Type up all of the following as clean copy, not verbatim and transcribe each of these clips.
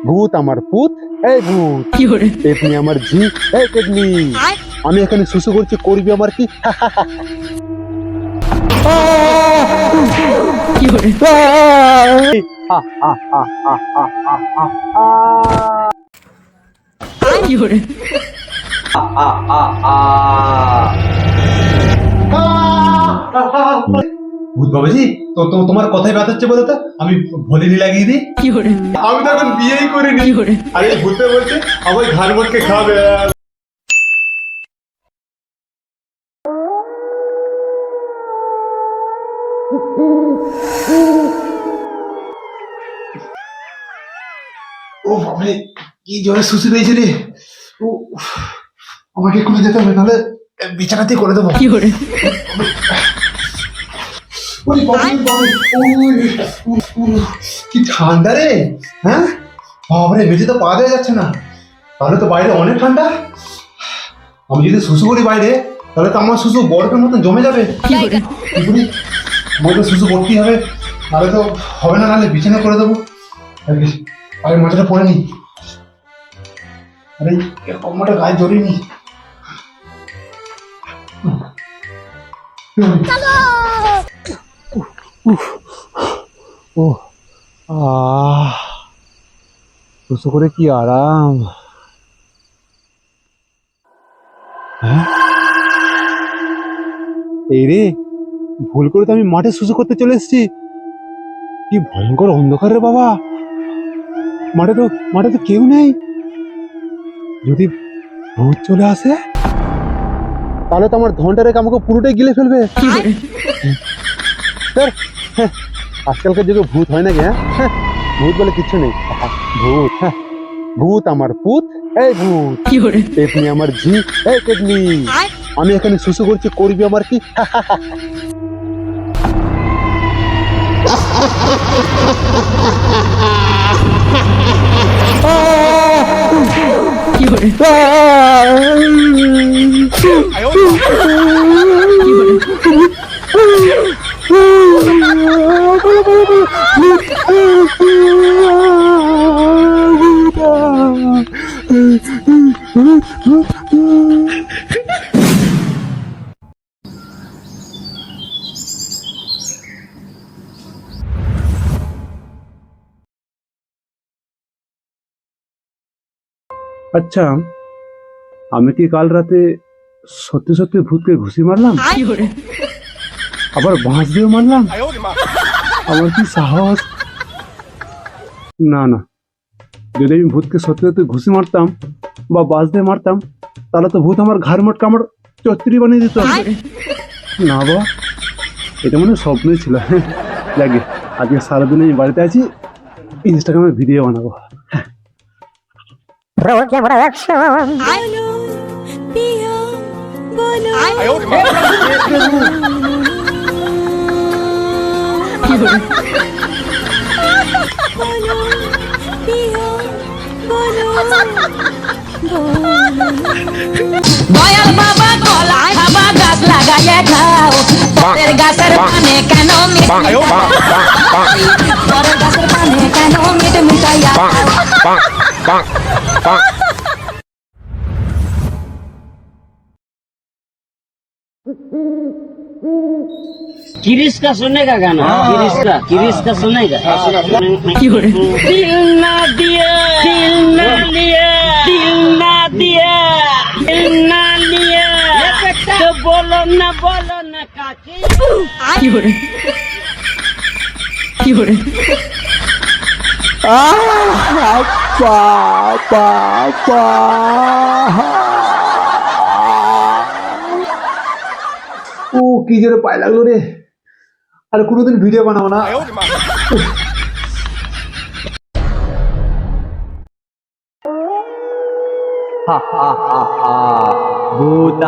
ভূত আমার পুত, এই ভূত পেতনি আমার ঝি, এই পেতনি আমি এখানে শুশু করছি, করবি আমার কি? ভূত বাবাজি, তো তো তোমার কথাই বাদ হচ্ছে বলো তো, আমি ভলিনি লাগিয়ে দিই। আমি তো এখন বিয়েই করিনি। আরে ভূতে বলছে আমার ঘাড় মোটকে খাবে। ও বাবারে, কি জোরে শুষে দিয়েছে রে। ও, আমাকে এক্ষুনি যেতে হবে, নাহলে বিছানাতেই করে দেবো। ওরে বাবারে, বাবারে, কি ঠান্ডা রে। হ্যাঁ বাবারে, বেঁচে তো পাওয়া যাচ্ছে না। তাহলে তো বাইরে অনেক ঠান্ডা। আমি যদি শুশু করি বাইরে, তাহলে তো আমার শুশু বরফের মতন জমে যাবে। কি করি? আমার তো শুশু করতেই হবে, নাহলে তো হবে না, নাহলে বিছানা করে দেবো। আরে মাথাটা পড়ে নি। আরে কম্বলটা গায়ে জড়িয়ে নি। ও শুশু করে কি আরাম। হ্যাঁ এই রে, ভুল করে তো আমি মাঠে শুশু করতে চলে এসেছি। কি ভয়ঙ্কর অন্ধকার রে বাবা, মাঠে তো কেউ নেই। যদি ভূত চলে আসে, তাহলে তো আমার ধনটা রেখে আমাকে পুরোটাই গিলে ফেলবে। আজকালকার যুগে ভূত হয় নাকি? হ্যাঁ, ভূত বলে কিচ্ছু নেই। ভূত ভূত আমার পুত, এই ভূত পেতনি আমার ঝি, এই পেতনি আমি এখানে শুশু করছি, করবি আমার কি? আচ্ছা, আমি কি কাল রাতে সত্যি সত্যি ভূতকে ঘুষি মারলাম, আবার বাঁশ দিয়ে মারলাম? আমার কি সাহস! না না, যদি আমি ভূতকে সত্যি সত্যি ঘুষি মারতাম বা বাঁশ দিয়ে মারতাম, তাহলে তো ভূত আমার ঘাড় মোটকে আমার চচ্চড়ি বানিয়ে দিত। না বাবা, এটা মনে হয় স্বপ্নই ছিল। লাগে আজকে সারাদিন আমি বাড়িতে আছি, ইনস্টাগ্রামে ভিডিও বানাবো। দয়াল বাবা কলা খাবা গাছ লাগাইয়া খাও, পরের গাছের পানে কেন পরের গাছের পানে কেন মিট মিটাইয়া किरिस का सुनेगा गाना? किरिस का सुनेगा? दिल ना दिया, दिल ना लिया, दिल ना दिया, दिल ना लिया, तो बोलो ना काकी। ও কি জোরে পায়ে লাগলো রে। আর কোনোদিন ভিডিও বানাবো না। ভূত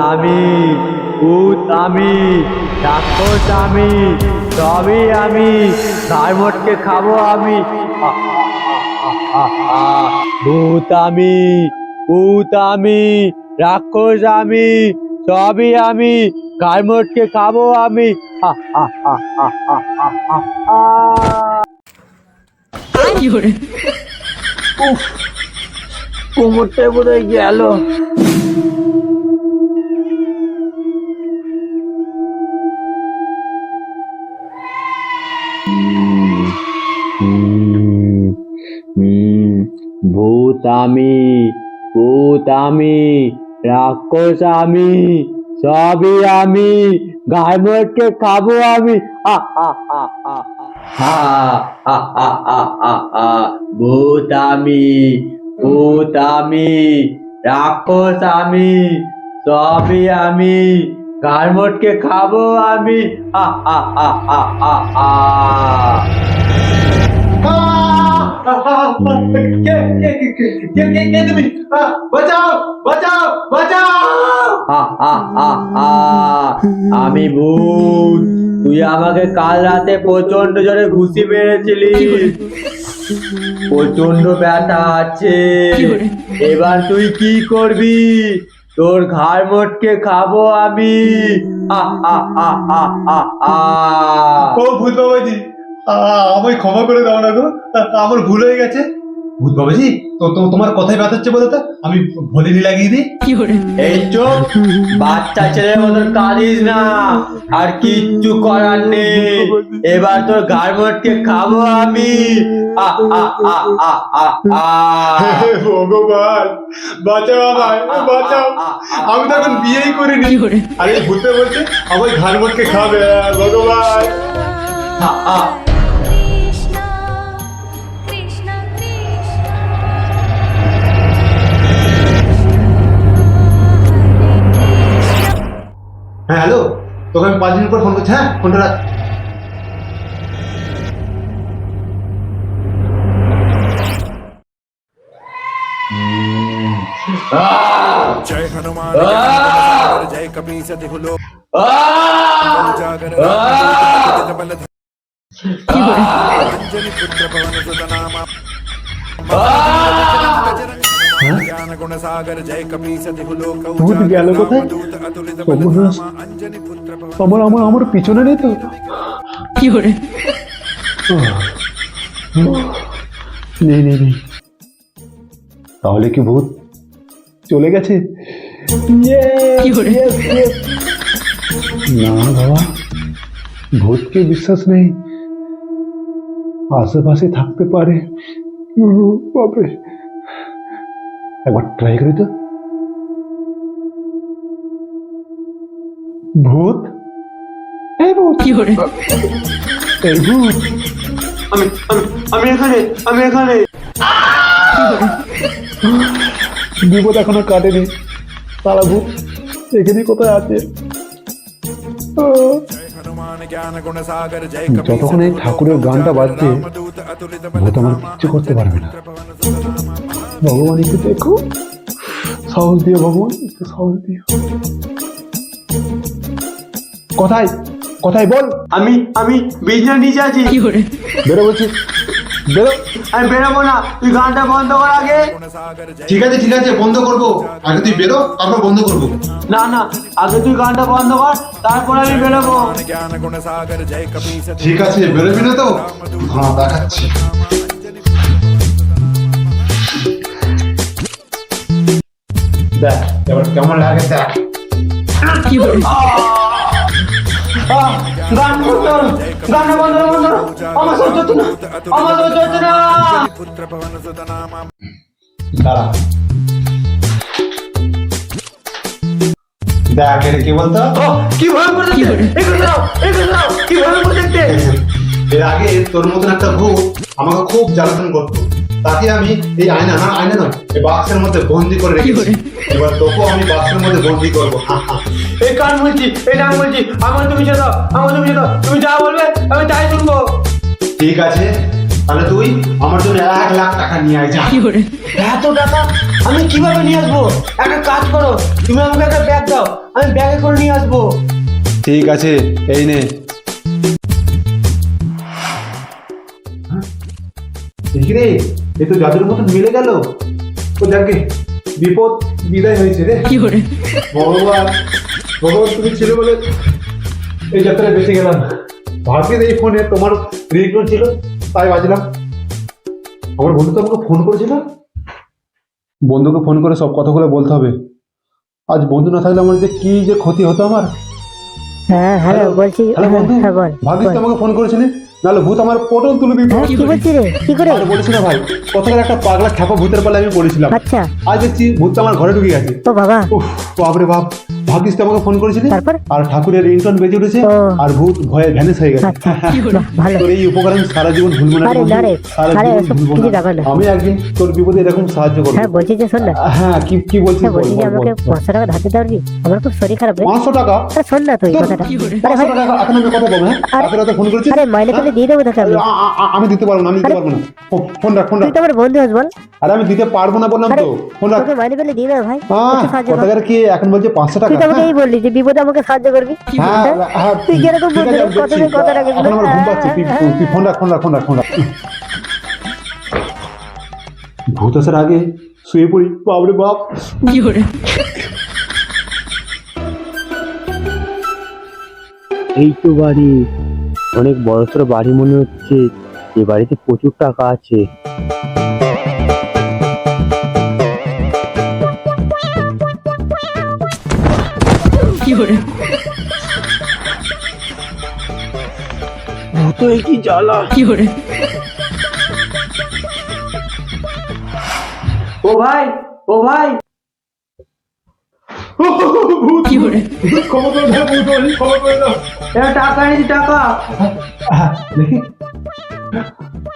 আমি রাক্ষস আমি, সবই আমি, ঘাড় মোটকে খাবো আমি। ভূত আমি রাক্ষস আমি, সবই আমি, ঘাড় মোটকে খাবো আমি। কোমরটা বোধহয় গেল। ভূত আমি, ভূত আমি, রাক্ষস আমি, সবই আমি, গায়ে মটকে খাবো আমি। ভূত আমি, ভূত আমি, রাক্ষস আমি, সবই আমি, গায়ে মটকে খাবো আমি। কে তুমি? বাঁচাও বাঁচাও বাঁচাও! আমি ভূত। তুই আমাকে কাল রাতে প্রচন্ড জোরে ঘুষি মেরেছিলিস, প্রচন্ড ব্যথা আছে। এবার তুই কি করবি? তোর ঘাড় মটকে খাবো আমি। ও ভূত বাবাজি, আমায় ক্ষমা করে দাও না গো, আমার ভুল হয়ে গেছে। ভূত বাবাজি, তোমার কথাই ব্যথাচ্ছে বলো তো, আমি ভলিনি লাগিয়ে দিই। এই চোখ, বাচ্চা ছেলের মতন কাঁদিস না, আর কিচ্ছু করার নেই। এবার তোর ঘাড় মটকে খাবো আমি। হে ভগবান, বাঁচাও আমায়, বাঁচাও। আমি তো এখন বিয়েই করিনি, আর এই ভূতে বলছে আমায় ঘাড় মোটকে খাবে। ভগবান! Krishna, Krishna, হ্যাঁ হ্যালো, তোকে আমি 5 মিনিট পর ফোন করছি। হ্যাঁ, ফোনটা রাখ। जय हनुमान ज्ञान जय कपी सति हुलो जागर बल अंजनी पुत्र पवन सुत नामा ज्ञान गुण सागर जय कपी सति हुलो ভূত গেল কোথায়? अतुलित সর্বনাশ, अंजनी पुत्र पवन আমার আমার আমার পিছনে নেই তো? নেই নেই নেই, তাহলে কি ভূত চলে গেছে? না বাবা, ভূতকে বিশ্বাস নেই, আশেপাশে থাকতে পারে। বাপরে, একবার ট্রাই করি তো। ভূত, এই ভূত, এই ভূত, আমি এখানে, আমি এখানে। বিপদ এখনো কাটেনি, তারা ভূত এখানে কোথায় আছে? हनुमान ज्ञान गुण सागर जय যতক্ষণ এই ঠাকুরের গানটা বাজছে, ভূত আমার কিচ্ছু করতে পারবে না। ভগবান একটু দেখো, সাহস দিও ভগবান, একটু সাহস দিও। কোথায় কোথায় বল? আমি বিজনেস নিচে আছি। বেরো বলছি, বেরো। আমি বেরোবো না, তুই গানটা বন্ধ কর আগে। ঠিক আছে ঠিক আছে, বন্ধ করবো। আগে তুই বেরো, তারপর বন্ধ করবো। না না, আগে তুই গানটা বন্ধ কর, তারপর আমি বেরোবো। ज्ञान गुण सागर जय कपी सति ঠিক আছে, বেরোবি না তো? হ্যাঁ, দেখাচ্ছি। দেখ এবার কেমন লাগে, দেখ। গান বন্ধ করো, গানটা বন্ধ করো, বন্ধ করো। আমার সহ্য হচ্ছে না, আমার সহ্য হচ্ছে না। पुत्र पवन सुत नामा দাঁড়া, দেখ এটা কি বলতো? ও, কি ভয়ঙ্কর দেখতে! এগুলো দাও, এগুলো দাও, কি ভয়ঙ্কর দেখতে! এর আগে তোর মতন একটা ভূত আমাকে খুব জ্বালাতন করতো, তাকে আমি এই আয়না নয়, এই বাক্সের মধ্যে বন্দি করে রেখেছি। এবার তোকেও আমি বাক্সের মধ্যে বন্দি করবো। এই কান বলছি, এই নাম বলছি, আমার তুমি যেত, আমার তুমি যেত, তুমি যা বলবে আমি তাই শুনবো। ঠিক আছে, তাহলে তুই আমার জন্য 1 লাখ টাকা নিয়ে আয়, যা। এত টাকা আমি কিভাবে নিয়ে আসবো? একটা কাজ করো, তুমি আমাকে একটা ব্যাগ দাও, আমি ব্যাগে করে নিয়ে আসবো। ঠিক আছে, এই নে। রে, এ তো জাদুর মতন মিলে গেল। তো যাকে বিপদ বিদায় হয়েছে রে। ভগবান, ভগবান তুমি ছিল বলে এই যাত্রায় বেঁচে গেলাম। ভাগ্যে এই ফোনে তোমার রিংটোন ছিল, তাই বাজলাম। আমার বন্ধু তো আমাকে ফোন করেছিল। বন্ধুকে ফোন করে সব কথাগুলো বলতে হবে। আজ বন্ধু না থাকলে আমার যে কি যে ক্ষতি হতো আমার। হ্যাঁ হ্যালো বলছি, হ্যালো বন্ধু, হ্যাঁ বল ভাবিস তো আমাকে ফোন করেছিলি, নাহলে ভূত আমার পটল তুলে দিত। হ্যাঁ, কি বলছি রে, কি করে? আর বলিস না ভাই, কতকাল একটা পাগলা খ্যাপা ভূতের পালে আমি পড়েছিলাম। আচ্ছা, আজ দেখছি ভূতটা আমার ঘরে ঢুকে গেছে। ও বাবা, উফ, বাপরে বাপ, ভাবিস তো আমাকে ফোন করেছিলি, তারপর? আর ঠাকুরের রিংটোন বেজে উঠেছে, ও। আর ভূত ভয়ে ভ্যানিশ হয়ে গেছে। আচ্ছা, বাহ, ভালো। তোর এই উপকার আমি সারা জীবন ভুলবো না রে আরে বন্ধু, না রে, সারা আরে জীবন এসব ভুলবো কিছু না। ব্যাপার না। আমি একদিন তোর বিপদে এরকম সাহায্য করবো। হ্যাঁ বলছি যে শোন না, হ্যাঁ, কি বলছিস? হ্যাঁ বলছি যে আমাকে 500 টাকা ধার দিতে পারবি? আমার খুব শরীর খারাপ রে। 500 টাকা? আরে শোন না তুই তোর কথাটা। আরে 500 ভাই, টাকা এখন আমি কথা বলবো? হ্যাঁ, আরে- রাতে রাতে ফোন করেছিস? আরে মাইনে পেলে দিয়ে দেবো তোকে আমি। আমি দিতে পারবো না, আমি দিতে পারবো না। ফোন রাখ, ফোন রাখ। তুই তো আমার বন্ধু আছ বল। আরে আমি দিতে পারবো না বললাম আরে তো, ফোন রাখ। তোকে মাইনে পেলে দিয়ে দেবো ভাই, একটু সাহায্য কর। কথাকার কি এখন বলছে 500 টাকা? তুই তো আমাকে হ্যাঁ, এই বললি যে বিপদে আমাকে সাহায্য করবি। হ্যাঁ, হ্যাঁ? হ্যাঁ, তুই কিরকম ঠিক আছে, বন্ধু রে? আমি কতদিন দেখছি। কথা রাখিস এখন আমার ঘুম না? পাচ্ছে, তুই ফোন রাখ, ফোন রাখ, ফোন রাখ, ফোন রাখ। ভূত আসার আগে শুয়ে পড়ি, বাপরে বাপ। এই তো বাড়ি, অনেক বড়সড় বাড়ি মনে হচ্ছে। এ বাড়িতে প্রচুর টাকা আছে। ভূতের কি জ্বালা! ও ভাই, ও ভাই, খবর করে দাও, খবর করে দাও। টাকা নিয়েছি, টাকা। দেখি,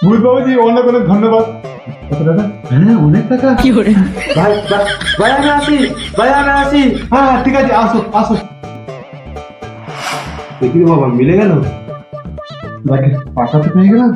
ভূত বাবুজি অনেক অনেক ধন্যবাদ। কত টাকা? হ্যাঁ, অনেক টাকা। ভাই ভাই, ভাই আমি আসি, ভাই আমি আসি। হ্যাঁ, ঠিক আছে, আসো আসো। দেখি রে বাবা, মিলে গেল। দেখে পাটা তো পেয়ে গেলাম।